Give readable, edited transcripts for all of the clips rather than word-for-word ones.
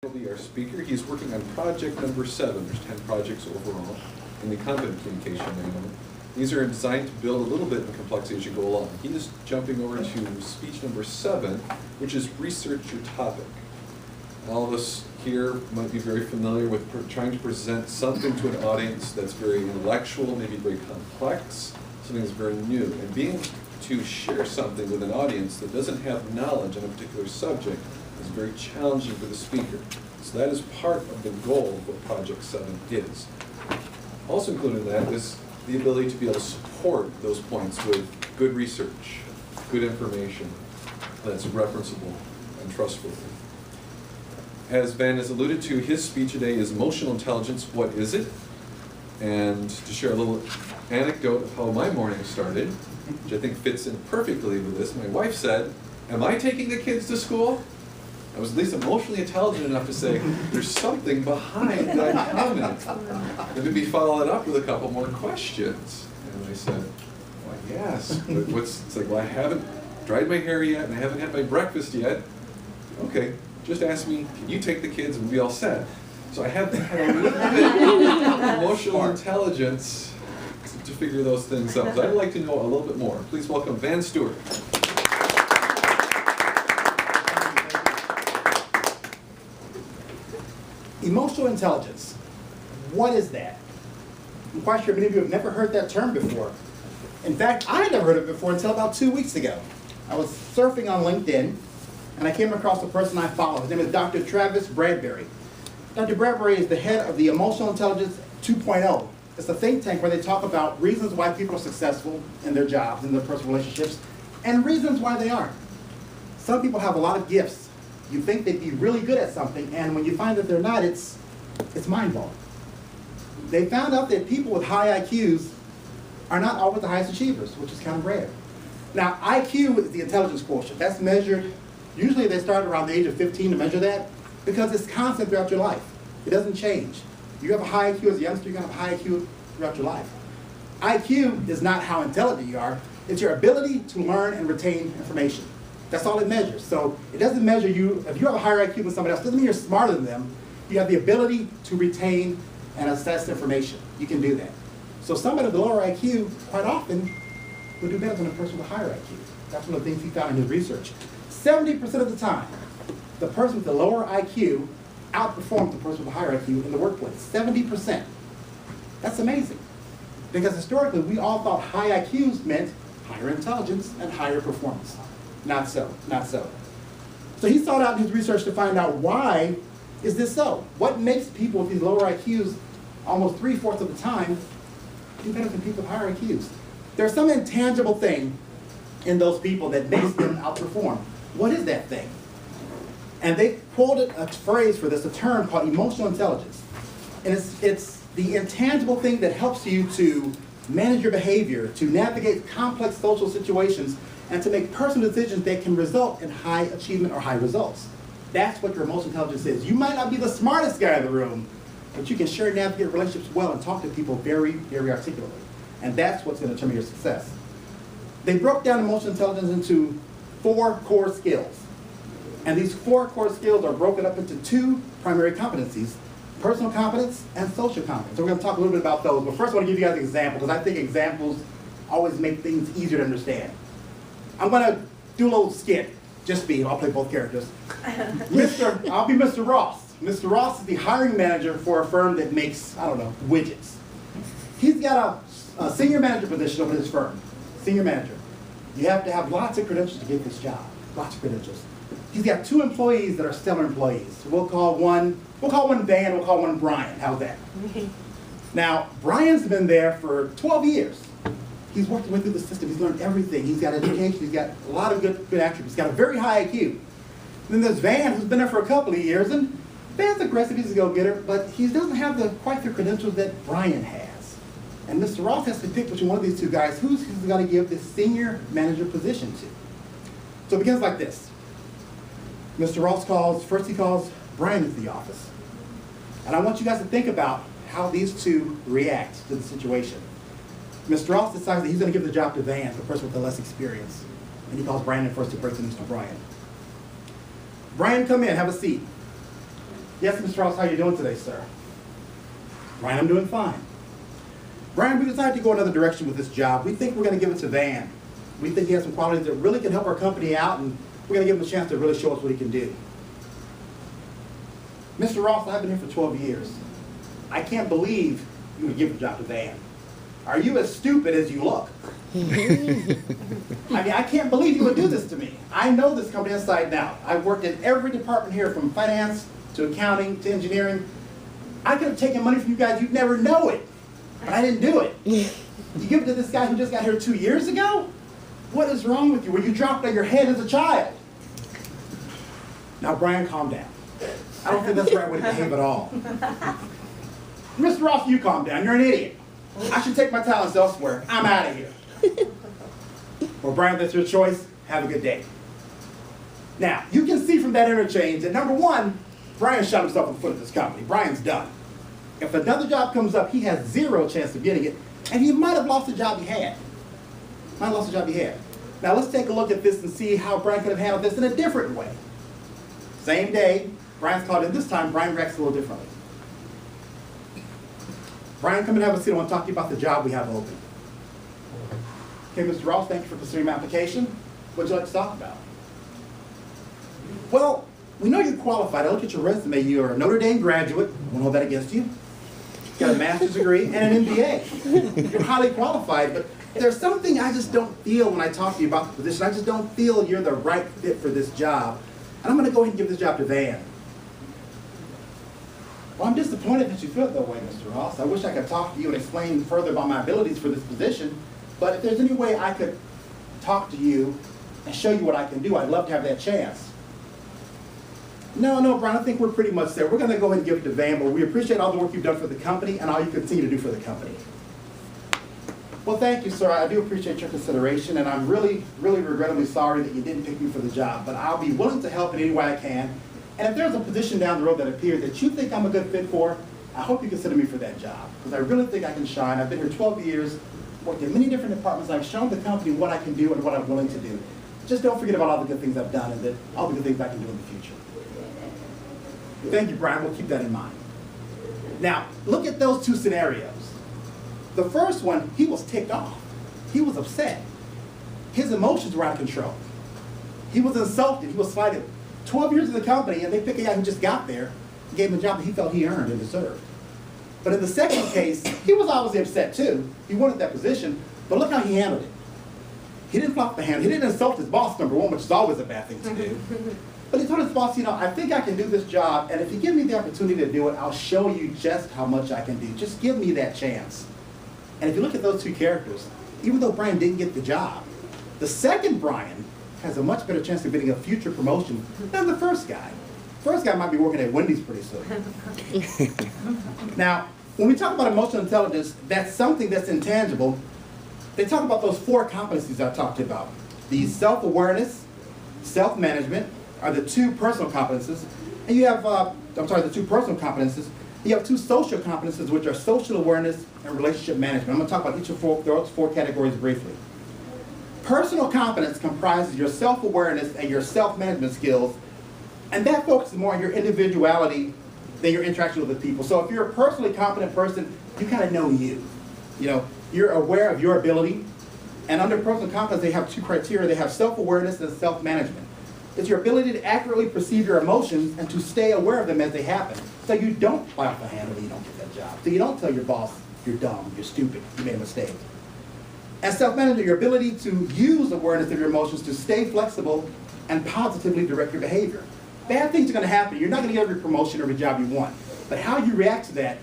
Will be our speaker. He's working on project number 7. There's 10 projects overall in the competent communication manual. These are designed to build a little bit in complexity as you go along. He is jumping over to speech number 7, which is research your topic. All of us here might be very familiar with trying to present something to an audience that's very intellectual, maybe very complex, something that's very new. And being to share something with an audience that doesn't have knowledge on a particular subject is very challenging for the speaker. So that is part of the goal of what Project 7 is. Also included in that is the ability to be able to support those points with good research, good information that's referenceable and trustworthy. As Van has alluded to, his speech today is emotional intelligence, what is it? And to share a little anecdote of how my morning started, which I think fits in perfectly with this, my wife said, "Am I taking the kids to school?" I was at least emotionally intelligent enough to say, there's something behind that comment. And to be followed up with a couple more questions. And I said, well, yes, but it's like, well, I haven't dried my hair yet, and I haven't had my breakfast yet. Okay, just ask me, can you take the kids, and we'll be all set. So I have had a little bit of emotional intelligence to figure those things out. So I'd like to know a little bit more. Please welcome Van Stewart. Emotional intelligence, what is that? I'm quite sure many of you have never heard that term before. In fact, I had never heard it before until about 2 weeks ago. I was surfing on LinkedIn, and I came across a person I follow. His name is Dr. Travis Bradbury. Dr. Bradbury is the head of the Emotional Intelligence 2.0. It's a think tank where they talk about reasons why people are successful in their jobs, in their personal relationships, and reasons why they aren't. Some people have a lot of gifts. You think they'd be really good at something, and when you find that they're not, it's mind-blowing. They found out that people with high IQs are not always the highest achievers, which is kind of rare. Now, IQ is the intelligence quotient. That's measured, usually they start around the age of 15 to measure that, because it's constant throughout your life. It doesn't change. You have a high IQ as a youngster, you're going to have a high IQ throughout your life. IQ is not how intelligent you are, it's your ability to learn and retain information. That's all it measures. So it doesn't measure you, if you have a higher IQ than somebody else, it doesn't mean you're smarter than them. You have the ability to retain and assess information. You can do that. So somebody with a lower IQ, quite often, will do better than a person with a higher IQ. That's one of the things he found in his research. 70% of the time, the person with the lower IQ outperforms the person with a higher IQ in the workplace. 70%. That's amazing. Because historically, we all thought high IQs meant higher intelligence and higher performance. Not so, not so. So he sought out in his research to find out why is this so? What makes people with these lower IQs almost 3/4 of the time do better than people with higher IQs? There's some intangible thing in those people that makes them outperform. What is that thing? And they quoted a phrase for this, a term called emotional intelligence. And it's the intangible thing that helps you to manage your behavior, to navigate complex social situations, and to make personal decisions that can result in high achievement or high results. That's what your emotional intelligence is. You might not be the smartest guy in the room, but you can sure navigate relationships well and talk to people very, very articulately. And that's what's going to determine your success. They broke down emotional intelligence into 4 core skills. And these 4 core skills are broken up into 2 primary competencies, personal competence and social competence. So we're going to talk a little bit about those. But first I want to give you guys an example, because I think examples always make things easier to understand. I'm going to do a little skit, just me, I'll play both characters. I'll be Mr. Ross. Mr. Ross is the hiring manager for a firm that makes, I don't know, widgets. He's got a senior manager position over his firm, senior manager. You have to have lots of credentials to get this job, lots of credentials. He's got 2 employees that are stellar employees. We'll call one Van, we'll call one Brian, how's that? Now, Brian's been there for 12 years. He's worked his way through the system. He's learned everything. He's got education. He's got a lot of good attributes. He's got a very high IQ. And then there's Van, who's been there for a couple of years, and Van's aggressive. He's a go-getter, but he doesn't have quite the credentials that Brian has. And Mr. Ross has to pick between one of these 2 guys who's going to give this senior manager position to. So it begins like this. Mr. Ross calls Brian into the office. And I want you guys to think about how these 2 react to the situation. Mr. Ross decides that he's going to give the job to Van, the person with the less experience. And he calls Brian in first to break to Mr. Brian. Brian, come in, have a seat. Yes, Mr. Ross, how are you doing today, sir? Brian, I'm doing fine. Brian, we decided to go another direction with this job. We think we're going to give it to Van. We think he has some qualities that really can help our company out, and we're going to give him a chance to really show us what he can do. Mr. Ross, I've been here for 12 years. I can't believe you would give the job to Van. Are you as stupid as you look? I mean, I can't believe you would do this to me. I know this company inside and out. I've worked in every department here, from finance to accounting to engineering. I could have taken money from you guys, you'd never know it. But I didn't do it. You give it to this guy who just got here 2 years ago? What is wrong with you? Were you dropped on your head as a child? Now, Brian, calm down. I don't think that's the right way to behave at all. Mr. Ross, you calm down. You're an idiot. I should take my talents elsewhere. I'm out of here. Well, Brian, that's your choice. Have a good day. Now, you can see from that interchange that, number one, Brian shot himself in the foot of this company. Brian's done. If another job comes up, he has zero chance of getting it, and he might have lost the job he had. Might have lost the job he had. Now, let's take a look at this and see how Brian could have handled this in a different way. Same day, Brian's called in. This time, Brian reacts a little differently. Brian, come and have a seat. I want to talk to you about the job we have open. Okay, Mr. Ross, thank you for considering my application. What would you like to talk about? Well, we know you're qualified. I look at your resume. You're a Notre Dame graduate. We'll hold that against you. You got a master's degree and an MBA. You're highly qualified, but there's something I just don't feel when I talk to you about the position. I just don't feel you're the right fit for this job. And I'm going to go ahead and give this job to Van. Well, I'm disappointed that you feel that way, Mr. Ross. I wish I could talk to you and explain further about my abilities for this position. But if there's any way I could talk to you and show you what I can do, I'd love to have that chance. No, Brian, I think we're pretty much there. We're going to go ahead and give it to Van, but we appreciate all the work you've done for the company and all you continue to do for the company. Well, thank you, sir. I do appreciate your consideration, and I'm really, really regrettably sorry that you didn't pick me for the job, but I'll be willing to help in any way I can. And if there's a position down the road that appears that you think I'm a good fit for, I hope you consider me for that job, because I really think I can shine. I've been here 12 years, worked in many different departments. I've shown the company what I can do and what I'm willing to do. Just don't forget about all the good things I've done and all the good things I can do in the future. Thank you, Brian. We'll keep that in mind. Now, look at those two scenarios. The first one, he was ticked off. He was upset. His emotions were out of control. He was insulted. He was slighted. 12 years in the company, and they picked a guy who just got there and gave him a job that he felt he earned and deserved. But in the second case, he was obviously upset too. He wanted that position, but look how he handled it. He didn't flop the hand. He didn't insult his boss, number one, which is always a bad thing to do. But he told his boss, I think I can do this job, and if you give me the opportunity to do it, I'll show you just how much I can do. Just give me that chance. And if you look at those two characters, even though Brian didn't get the job, the second Brian has a much better chance of getting a future promotion than the first guy. First guy might be working at Wendy's pretty soon. Now, when we talk about emotional intelligence, that's something that's intangible. They talk about those 4 competencies I talked about. The self-awareness, self-management are the 2 personal competencies. And you have, the 2 personal competencies. You have 2 social competencies, which are social awareness and relationship management. I'm going to talk about each of those 4 categories briefly. Personal competence comprises your self-awareness and your self-management skills, and that focuses more on your individuality than your interaction with the people. So if you're a personally competent person, you kind of know you. You're aware of your ability, and under personal competence, they have 2 criteria. They have self-awareness and self-management. It's your ability to accurately perceive your emotions and to stay aware of them as they happen. So you don't fly off the handle when you don't get that job. So you don't tell your boss, you're dumb, you're stupid, you made a mistake. And self-management, your ability to use awareness of your emotions to stay flexible and positively direct your behavior. Bad things are going to happen. You're not going to get every promotion, every job you want. But how you react to that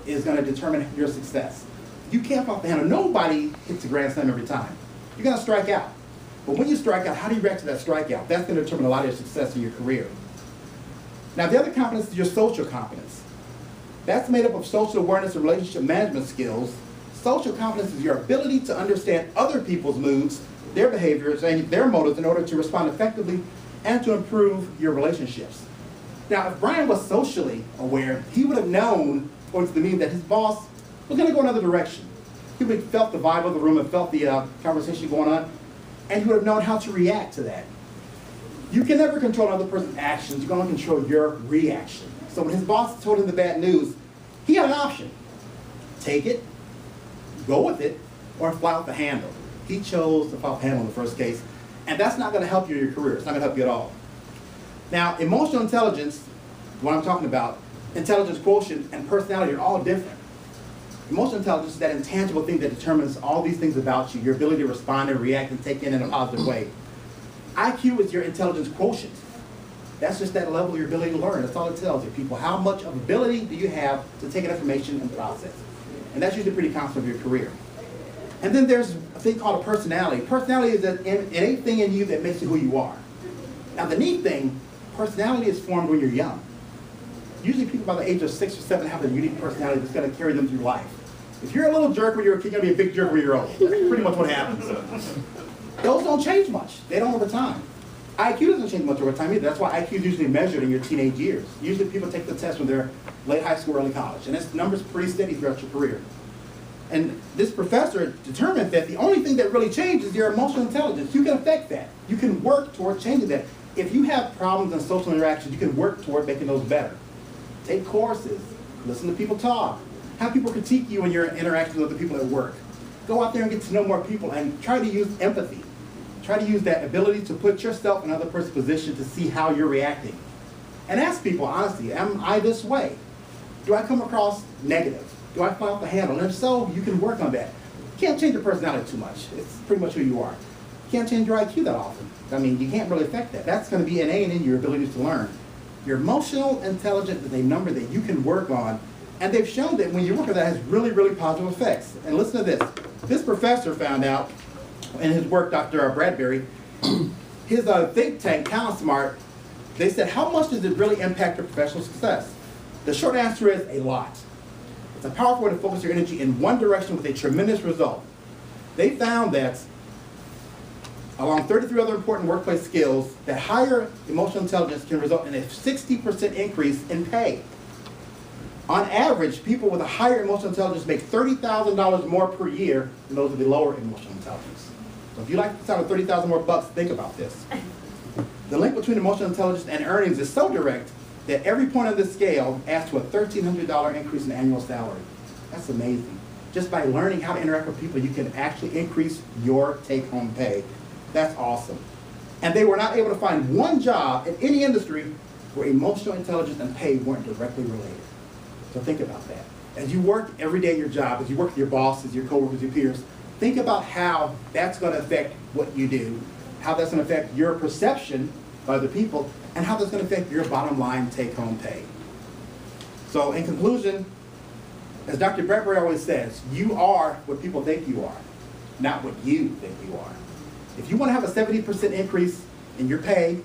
is going to determine your success. You can't fly off the handle. Nobody hits a grand slam every time. You're going to strike out. But when you strike out, how do you react to that strikeout? That's going to determine a lot of your success in your career. Now, the other competence is your social competence. That's made up of social awareness and relationship management skills. Social competence is your ability to understand other people's moods, their behaviors, and their motives in order to respond effectively and to improve your relationships. Now, if Brian was socially aware, he would have known going to the meeting that his boss was going to go another direction. He would have felt the vibe of the room and felt the conversation going on, and he would have known how to react to that. You can never control another person's actions. You can only control your reactions. So when his boss told him the bad news, he had an option. Take it, go with it, or fly off the handle. He chose to fly off the handle in the first case, and that's not going to help you in your career. It's not going to help you at all. Now, emotional intelligence, what I'm talking about, intelligence quotient and personality are all different. Emotional intelligence is that intangible thing that determines all these things about you, your ability to respond and react and take in a positive way. IQ is your intelligence quotient. That's just that level of your ability to learn. That's all it tells you, people. How much of ability do you have to take in information and process it? And that's usually pretty constant of your career. And then there's a thing called a personality. Personality is an innate thing in you that makes you who you are. Now the neat thing, personality is formed when you're young. Usually people by the age of 6 or 7 have a unique personality that's going to carry them through life. If you're a little jerk when you're a kid, you're going to be a big jerk when you're old. That's pretty much what happens. Those don't change much. They don't over time. IQ doesn't change much over time either. That's why IQ is usually measured in your teenage years. Usually people take the test when they're late high school, early college. And this number's pretty steady throughout your career. And this professor determined that the only thing that really changes is your emotional intelligence. You can affect that. You can work toward changing that. If you have problems in social interactions, you can work toward making those better. Take courses, listen to people talk, have people critique you in your interactions with other people at work. Go out there and get to know more people and try to use empathy. Try to use that ability to put yourself in another person's position to see how you're reacting. And ask people, honestly, am I this way? Do I come across negative? Do I fly off the handle? And if so, you can work on that. You can't change your personality too much. It's pretty much who you are. You can't change your IQ that often. I mean, you can't really affect that. That's going to be innate in your ability to learn. Your emotional intelligence is a number that you can work on. And they've shown that when you work on that, it has really, really positive effects. And listen to this. This professor found out in his work, Dr. Bradbury, his think tank, Talent Smart, they said, how much does it really impact your professional success? The short answer is a lot. It's a powerful way to focus your energy in one direction with a tremendous result. They found that, along 33 other important workplace skills, that higher emotional intelligence can result in a 60% increase in pay. On average, people with a higher emotional intelligence make $30,000 more per year than those with the lower emotional intelligence. So if you like the sound of 30,000 more bucks, think about this. The link between emotional intelligence and earnings is so direct that every point on this scale adds to a $1,300 increase in annual salary. That's amazing. Just by learning how to interact with people, you can actually increase your take-home pay. That's awesome. And they were not able to find one job in any industry where emotional intelligence and pay weren't directly related. So think about that. As you work every day at your job, as you work with your bosses, your coworkers, your peers, think about how that's going to affect what you do, how that's going to affect your perception by other people, and how that's going to affect your bottom line take-home pay. So in conclusion, as Dr. Bradbury always says, you are what people think you are, not what you think you are. If you want to have a 70% increase in your pay,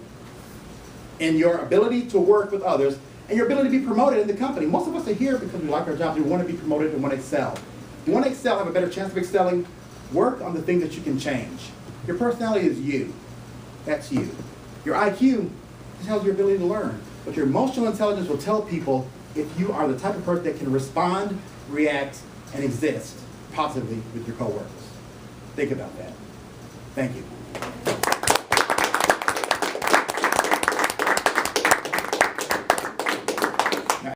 in your ability to work with others, and your ability to be promoted in the company, most of us are here because we like our jobs, we want to be promoted and want to excel. If you want to excel, have a better chance of excelling, work on the things that you can change. Your personality is you. That's you. Your IQ tells your ability to learn. But your emotional intelligence will tell people if you are the type of person that can respond, react, and exist positively with your coworkers. Think about that. Thank you.